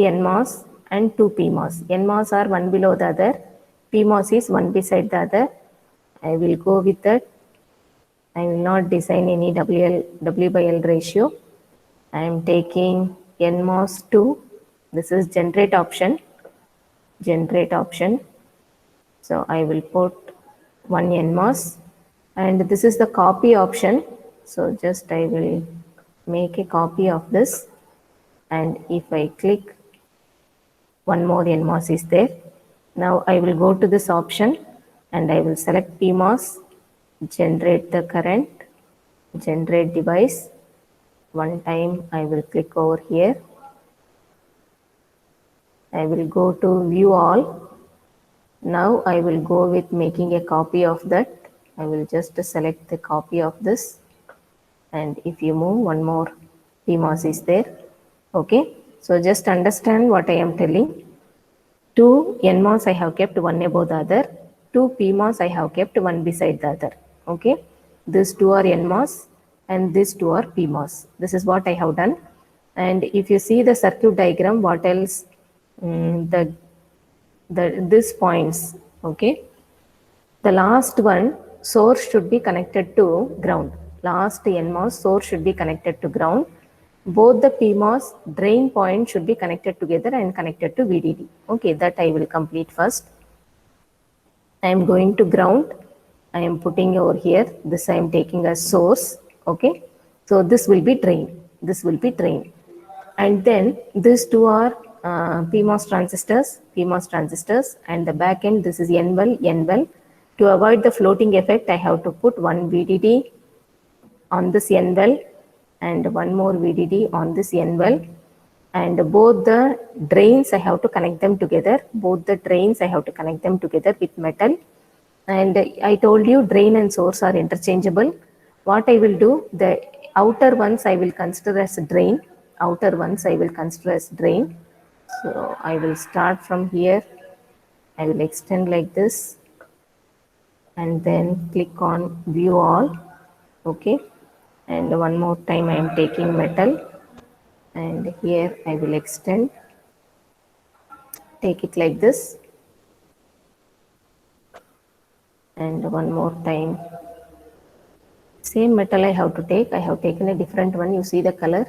NMOS and 2 PMOS. NMOS are one below the other. PMOS is one beside the other. I will go with that. I will not design any W by L ratio. I am taking NMOS 2. This is generate option. Generate option. So I will put one NMOS, and this is the copy option. So just I will make a copy of this, and if I click, one more NMOS is there. Now I will go to this option and I will select PMOS, generate the current, generate device. One time I will click over here. I will go to view all. Now I will go with making a copy of that. I will just select the copy of this, and if you move, one more PMOS is there. Okay, so just understand what I am telling. 2 NMOS I have kept one above the other. 2 PMOS I have kept one beside the other. Okay, these two are NMOS and these two are PMOS. This is what I have done. And if you see the circuit diagram, what else? These points. Okay, the last one, source should be connected to ground. Last NMOS source should be connected to ground. Both the PMOS drain point should be connected together and connected to VDD. Okay, that I will complete first. I am going to ground. I am putting over here. This I am taking as source. Okay, so this will be drain. This will be drain. And then these two are PMOS transistors, and the back end, this is N well. To avoid the floating effect, I have to put one VDD on this N well and one more VDD on this N well, and both the drains I have to connect them together. Both the drains I have to connect them together with metal. And I told you drain and source are interchangeable. What I will do, the outer ones I will consider as drain. Outer ones I will consider as drain. So I will start from here. I will extend like this and then click on view all. Okay, and one more time I am taking metal, and here I will extend, take it like this, and one more time same metal I have to take. I have taken a different one. You see the color.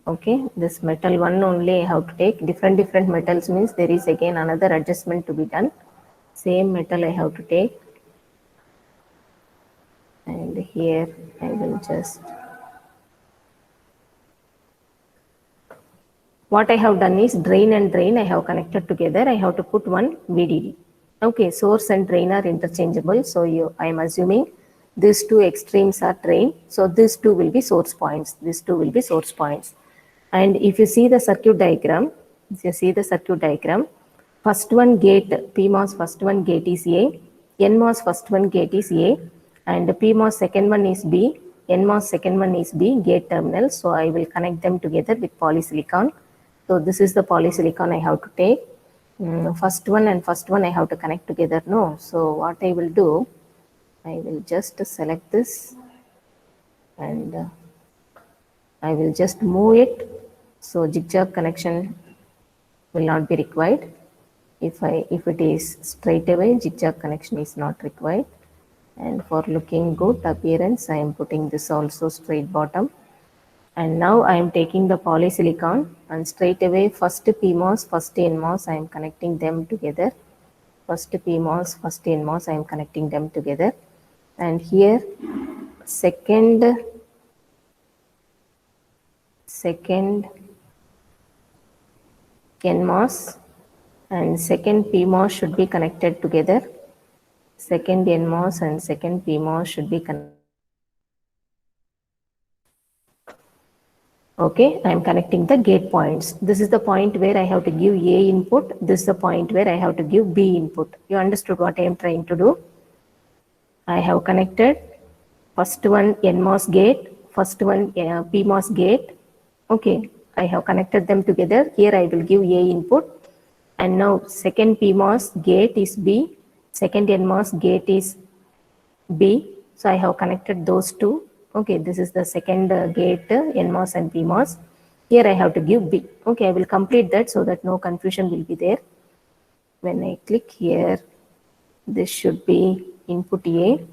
Okay, this metal one only I have to take. Different metals means there is again another adjustment to be done. Same metal I have to take, and here I will just, what I have done is drain and drain I have connected together. I have to put one VDD. Okay, source and drain are interchangeable. So I am assuming these two extremes are drain. So these two will be source points. These two will be source points. And if you see the circuit diagram, first one gate, PMOS first one gate is A, NMOS first one gate is A, and PMOS second one is B, NMOS second one is B, gate terminal. So I will connect them together with polysilicon. So this is the polysilicon I have to take. First one and first one I have to connect together. No, so what I will do, I will just select this and I will just move it. So zigzag connection will not be required. If it is straight away, zigzag connection is not required. And for looking good appearance, I am putting this also straight bottom. And now I am taking the polysilicon and straight away first PMOS, first NMOS, I am connecting them together. First PMOS, first NMOS, I am connecting them together. And here second NMOS and second PMOS should be connected together. Second NMOS and second PMOS should be connected. Okay, I am connecting the gate points. This is the point where I have to give A input. This is the point where I have to give B input. You understood what I am trying to do? I have connected first one NMOS gate, first one PMOS gate. Okay, I have connected them together. Here I will give A input. And now second PMOS gate is B, second NMOS gate is B. So I have connected those two. Okay, this is the second gate, NMOS and PMOS. here I have to give B. Okay, I will complete that so that no confusion will be there. When I click here, this should be input A,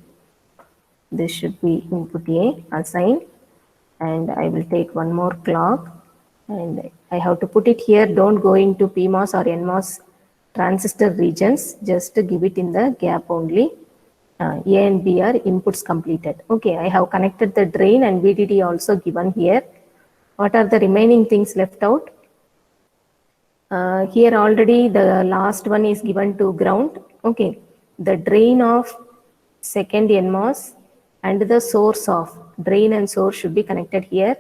this should be input A, assign, and I will take one more clock and I have to put it here. Don't go into PMOS or NMOS transistor regions, just to give it in the gap only. A and B are inputs completed. Okay, I have connected the drain and VDD also given here. What are the remaining things left out? Here already the last one is given to ground. Okay, the drain of second NMOS and the source of drain and source should be connected here.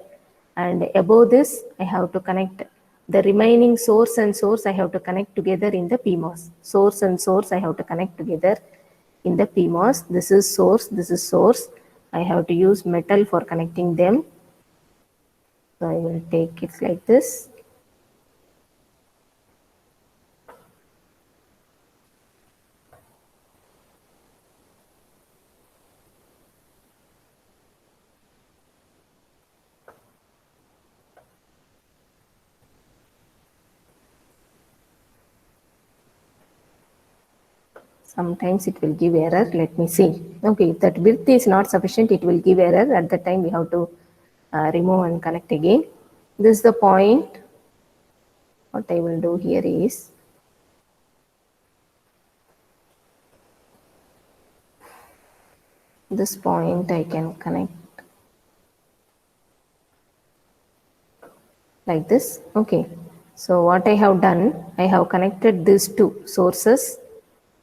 And above this, I have to connect the remaining source and source. I have to connect together in the PMOS. Source and source I have to connect together in the PMOS. This is source, this is source. I have to use metal for connecting them. So I will take it like this. Sometimes it will give error. Let me see. Okay, if that width is not sufficient, it will give error. At that time, we have to remove and connect again. This is the point. What I will do here is, this point I can connect like this. Okay. So what I have done, I have connected these two sources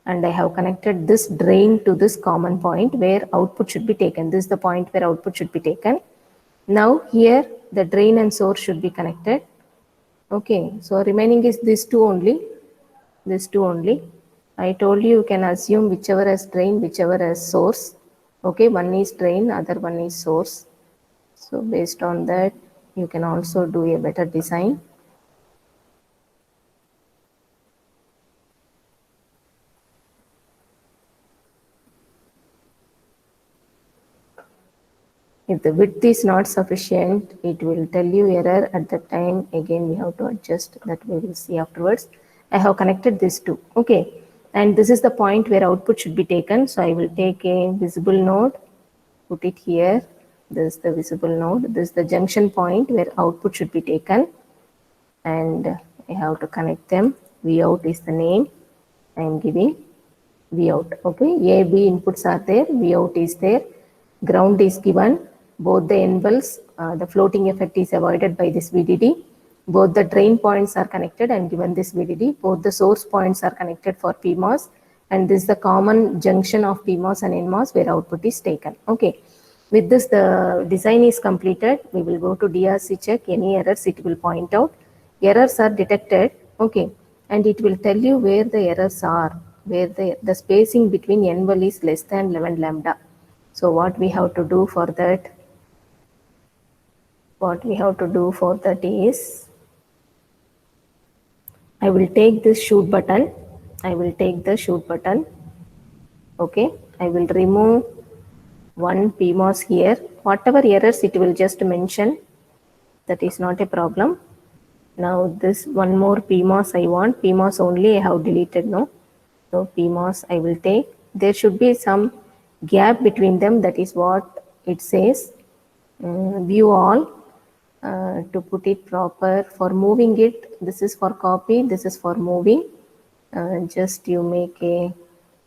and I have connected this drain to this common point where output should be taken. This is the point where output should be taken. Now here the drain and source should be connected. Okay, so remaining is these two only. These two only. I told you can assume whichever as drain, whichever as source. Okay, one is drain, other one is source. So based on that, you can also do a better design. If the width is not sufficient, it will tell you error at the time. Again, we have to adjust, that we will see afterwards. I have connected these two. Okay. And this is the point where output should be taken. So I will take a visible node, put it here. This is the visible node. This is the junction point where output should be taken. And I have to connect them. Vout is the name I am giving. Vout. Okay. A, B inputs are there. Vout is there. Ground is given. Both the envelopes, the floating effect is avoided by this VDD. Both the drain points are connected and given this VDD. Both the source points are connected for PMOS. And this is the common junction of PMOS and NMOS where output is taken. Okay. With this, the design is completed. We will go to DRC check. Any errors, it will point out. Errors are detected. Okay. And it will tell you where the errors are, where the spacing between envelope is less than 11 lambda. So what we have to do for that? What we have to do for that is, I will take this shoot button. I will take the shoot button. Okay. I will remove one PMOS here. Whatever errors it will just mention, that is not a problem. Now this one more PMOS I want. PMOS only I have deleted now. So PMOS I will take. There should be some gap between them. That is what it says. View all. To put it proper, for moving it, this is for copy, this is for moving. Just you make a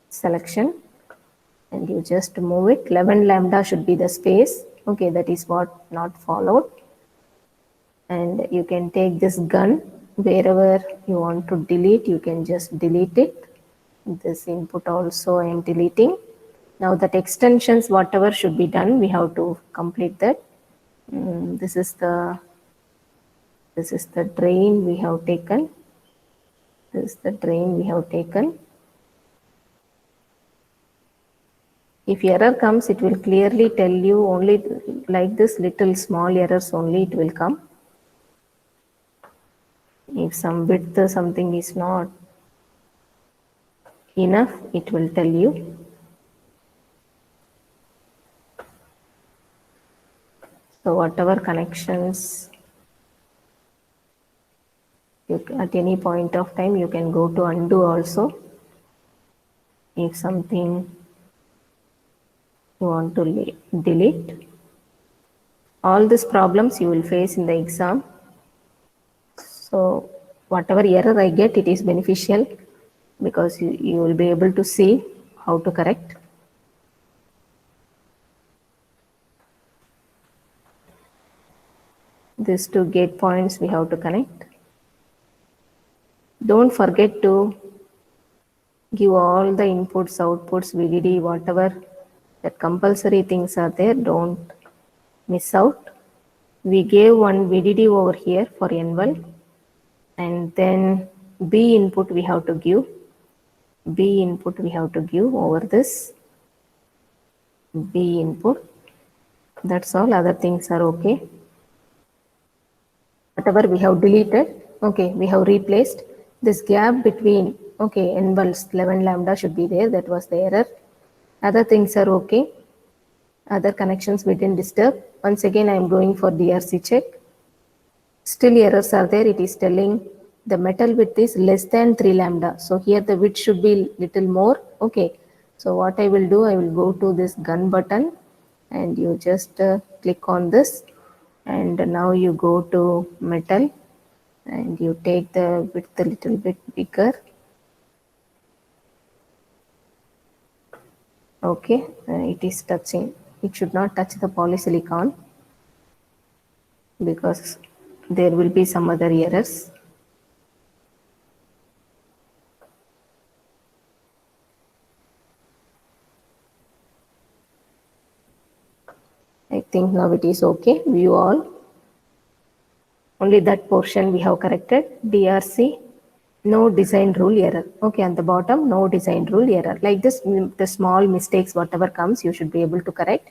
selection and you just move it. 11 lambda should be the space. Okay, that is what not followed. And you can take this gun, wherever you want to delete, you can just delete it. This input also I am deleting. Now that extensions, whatever should be done, we have to complete that. This is the drain we have taken. This is the drain we have taken. If error comes, it will clearly tell you only like this little small errors only it will come. If some width or something is not enough, it will tell you. So whatever connections At any point of time, you can go to undo also. If something you want to delete. All these problems you will face in the exam. So whatever error I get, it is beneficial because you will be able to see how to correct. These two gate points we have to connect. Don't forget to give all the inputs, outputs, VDD, whatever that compulsory things are there. Don't miss out. We gave one VDD over here for N1, and then B input we have to give. B input we have to give over this B input. That's all. Other things are okay. Whatever we have deleted, okay, we have replaced this gap between, okay, N-bulbs 11 lambda should be there. That was the error. Other things are okay. Other connections we didn't disturb. Once again, I am going for DRC check. Still errors are there. It is telling the metal width is less than 3 lambda. So here the width should be little more. Okay. So what I will do, I will go to this gun button and you just click on this, and now you go to metal and you take the width a little bit bigger. Okay, it is touching. It should not touch the polysilicon because there will be some other errors. I think now it is okay. View all. Only that portion we have corrected. DRC, no design rule error. Okay, on the bottom, no design rule error. Like this, the small mistakes, whatever comes, you should be able to correct.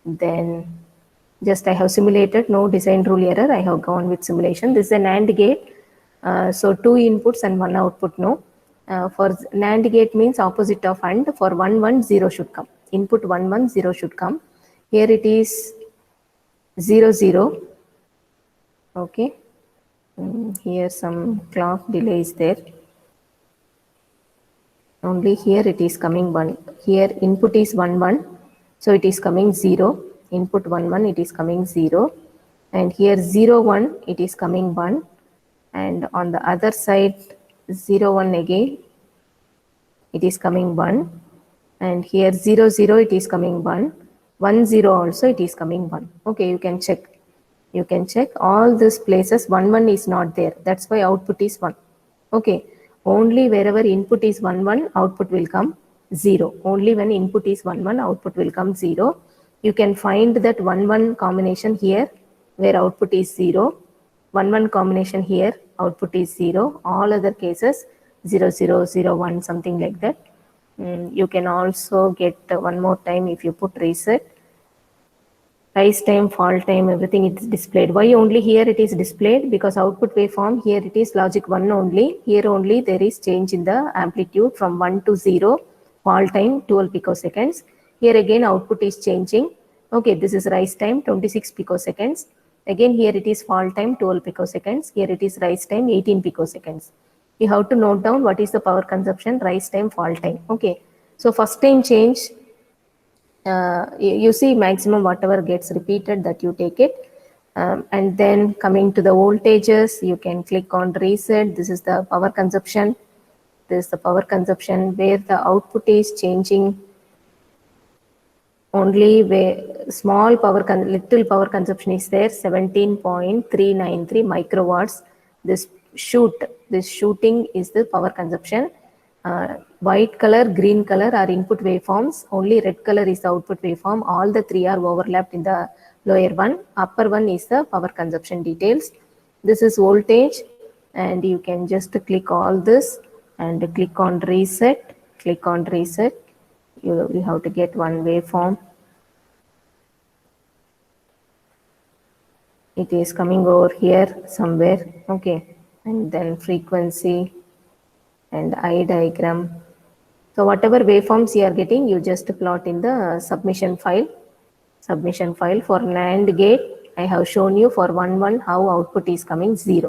Then just I have simulated, no design rule error. I have gone with simulation. This is an AND gate. So 2 inputs and 1 output, no. For NAND gate means opposite of AND. For 1, 1, 0 should come. Input 1, 1, 0 should come. Here it is 0, 0. Okay. Here some clock delay is there. Only here it is coming 1. Here input is 1, 1. So it is coming 0. Input 1, 1, it is coming 0. And here 0, 1, it is coming 1. And on the other side, 0, 1 again, it is coming 1. And here 0, 0, it is coming 1. 1, 0 also, it is coming 1. Okay, you can check. You can check all these places. 1, 1 is not there. That's why output is 1. Okay. Only wherever input is 1, 1, output will come 0. Only when input is 1, 1, output will come 0. You can find that 1, 1 combination here where output is 0. 1, 1 combination here, output is 0. All other cases 0, 0, 0, 1, something like that. You can also get one more time if you put reset. Rise time, fall time, everything is displayed. Why only here it is displayed? Because output waveform, here it is logic 1 only. Here only there is change in the amplitude from 1 to 0. Fall time 12 picoseconds. Here again output is changing. Okay, this is rise time 26 picoseconds. Again here it is fall time 12 picoseconds. Here it is rise time 18 picoseconds. You have to note down what is the power consumption, rise time, fall time. Okay, so first time change, you see maximum whatever gets repeated that you take it. And then coming to the voltages, you can click on reset. This is the power consumption. This is the power consumption where the output is changing only where small power, little power consumption is there, 17.393 microwatts. This shooting is the power consumption. White color, green color are input waveforms. Only red color is the output waveform. All the three are overlapped in the lower one. Upper one is the power consumption details. This is voltage, and you can just click all this and click on reset. Click on reset. You have to get one waveform. It is coming over here somewhere. Okay, and then frequency and I diagram. So whatever waveforms you are getting, you just plot in the submission file. Submission file for NAND gate, I have shown you for 1, 1 how output is coming 0.